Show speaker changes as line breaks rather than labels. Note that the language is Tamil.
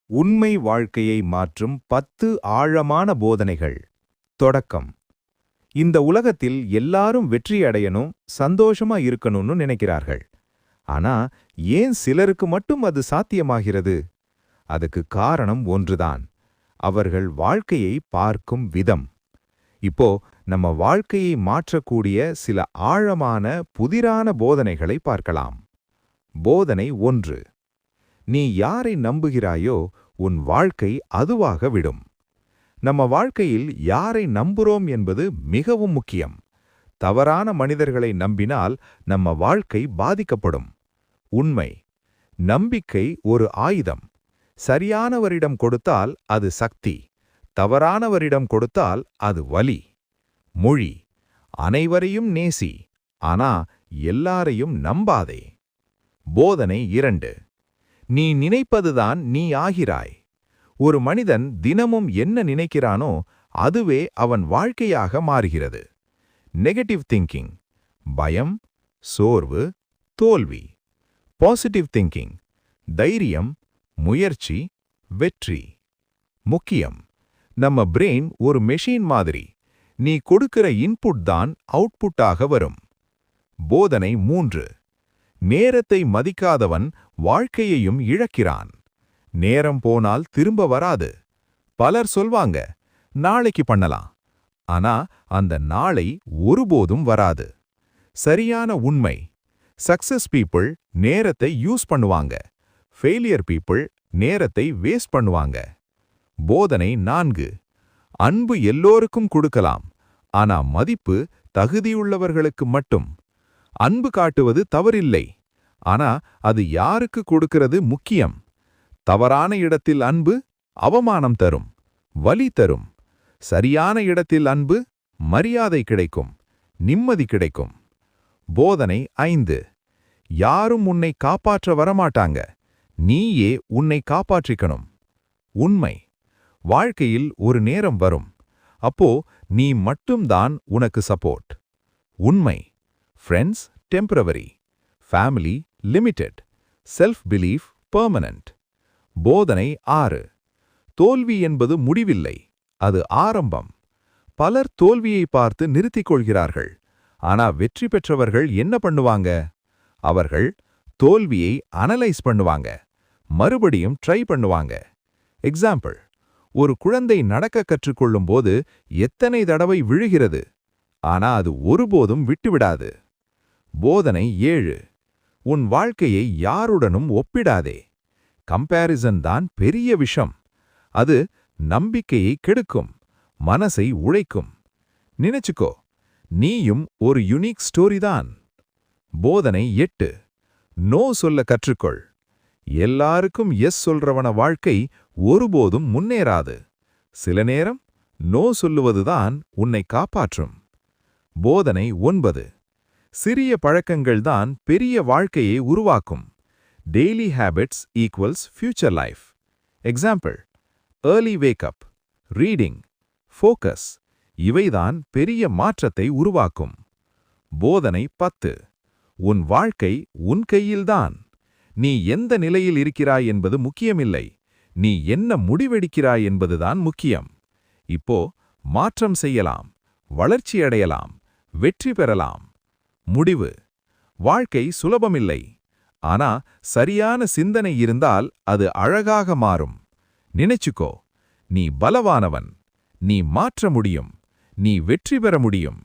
உண்மை வாழ்க்கையை மாற்றும் 10 ஆழமான போதனைகள். தொடக்கம். இந்த உலகத்தில் எல்லாரும் வெற்றி அடையணும், சந்தோஷமா இருக்கணும்னு நினைக்கிறார்கள். ஆனா, ஏன் சிலருக்கு மட்டும் அது சாத்தியமாகிறது? அதுக்கு காரணம் ஒன்றுதான். அவர்கள் வாழ்க்கையை பார்க்கும் விதம். இப்போ நம்ம வாழ்க்கையை மாற்றக்கூடிய சில ஆழமான, புதிரான போதனைகளை பார்க்கலாம். போதனை 1. நீ யாரை நம்புகிறாயோ உன் வாழ்க்கை அதுவாக விடும். நம்ம வாழ்க்கையில் யாரை நம்புறோம் என்பது மிகவும் முக்கியம். தவறான மனிதர்களை நம்பினால் நம்ம வாழ்க்கை பாதிக்கப்படும். உண்மை. நம்பிக்கை ஒரு ஆயுதம். சரியானவரிடம் கொடுத்தால் அது சக்தி. தவறானவரிடம் கொடுத்தால் அது வலி. மொழி. அனைவரையும் நேசி, ஆனா எல்லாரையும் நம்பாதே. போதனை 2. நீ நினைப்பதுதான் நீ ஆகிறாய். ஒரு மனிதன் தினமும் என்ன நினைக்கிறானோ அதுவே அவன் வாழ்க்கையாக மாறுகிறது. Negative thinking. பயம், சோர்வு, தோல்வி. Positive thinking. தைரியம், முயற்சி, வெற்றி. முக்கியம். நம்ம பிரெயின் ஒரு மெஷின் மாதிரி. நீ கொடுக்கிற இன்புட் தான் அவுட்புட்டாக வரும். போதனை 3. நேரத்தை மதிக்காதவன் வாழ்க்கையையும் இழக்கிறான். நேரம் போனால் திரும்ப வராது. பலர் சொல்வாங்க, நாளைக்கு பண்ணலாம். ஆனா அந்த நாளை ஒருபோதும் வராது. சரியான உண்மை. சக்சஸ் பீப்புள் நேரத்தை யூஸ் பண்ணுவாங்க. ஃபெயிலியர் பீப்புள் நேரத்தை வேஸ்ட் பண்ணுவாங்க. போதனை 4. அன்பு எல்லோருக்கும் கொடுக்கலாம். ஆனா மதிப்பு தகுதியுள்ளவர்களுக்கு மட்டும். அன்பு காட்டுவது தவறில்லை. ஆனா அது யாருக்கு கொடுக்கிறது முக்கியம். தவறான இடத்தில் அன்பு அவமானம் தரும், வலி தரும். சரியான இடத்தில் அன்பு மரியாதை கிடைக்கும், நிம்மதி கிடைக்கும். போதனை 5. யாரும் உன்னை காப்பாற்ற வரமாட்டாங்க. நீயே உன்னை காப்பாற்றிக்கணும். உண்மை. வாழ்க்கையில் ஒரு நேரம் வரும். அப்போ நீ மட்டும்தான் உனக்கு சப்போர்ட். உண்மை. Friends temporary, family limited, self belief permanent. போதனை 6. தோல்வி என்பது முடிவில்லை, அது ஆரம்பம். பலர் தோல்வியை பார்த்து நிறுத்திக் கொள்கிறார்கள். ஆனா வெற்றி பெற்றவர்கள் என்ன பண்ணுவாங்க? அவர்கள் தோல்வியை அனலைஸ் பண்ணுவாங்க, மறுபடியும் ட்ரை பண்ணுவாங்க. எக்ஸாம்பிள். ஒரு குழந்தை நடக்க கற்றுக்கொள்ளும்போது எத்தனை தடவை விழுகிறது, ஆனா அது ஒருபோதும் விட்டுவிடாது. போதனை 7. உன் வாழ்க்கையை யாருடனும் ஒப்பிடாதே. கம்பேரிசன் தான் பெரிய விஷம். அது நம்பிக்கையை கெடுக்கும், மனசை உழைக்கும். நினைச்சுக்கோ, நீயும் ஒரு யுனிக் ஸ்டோரி தான். போதனை 8. நோ சொல்ல கற்றுக்கொள். எல்லாருக்கும் எஸ் சொல்றவன வாழ்க்கை ஒருபோதும் முன்னேறாது. சில நேரம் நோ சொல்லுவதுதான் உன்னை காப்பாற்றும். போதனை 9. சிறிய பழக்கங்கள்தான் பெரிய வாழ்க்கையை உருவாக்கும். Daily habits equals future life. Example. Early wake up, reading, focus. இவைதான் பெரிய மாற்றத்தை உருவாக்கும். போதனை 10. உன் வாழ்க்கை உன் கையில்தான். நீ எந்த நிலையில் இருக்கிறாய் என்பது முக்கியமில்லை. நீ என்ன முடிவெடுக்கிறாய் என்பதுதான் முக்கியம். இப்போ மாற்றம் செய்யலாம், வளர்ச்சியடையலாம், வெற்றி பெறலாம். முடிவு. வாழ்க்கை சுலபமில்லை. ஆனா சரியான சிந்தனை இருந்தால் அது அழகாக மாறும். நினைச்சுக்கோ, நீ பலவானவன். நீ மாற்ற முடியும். நீ வெற்றி பெற முடியும்.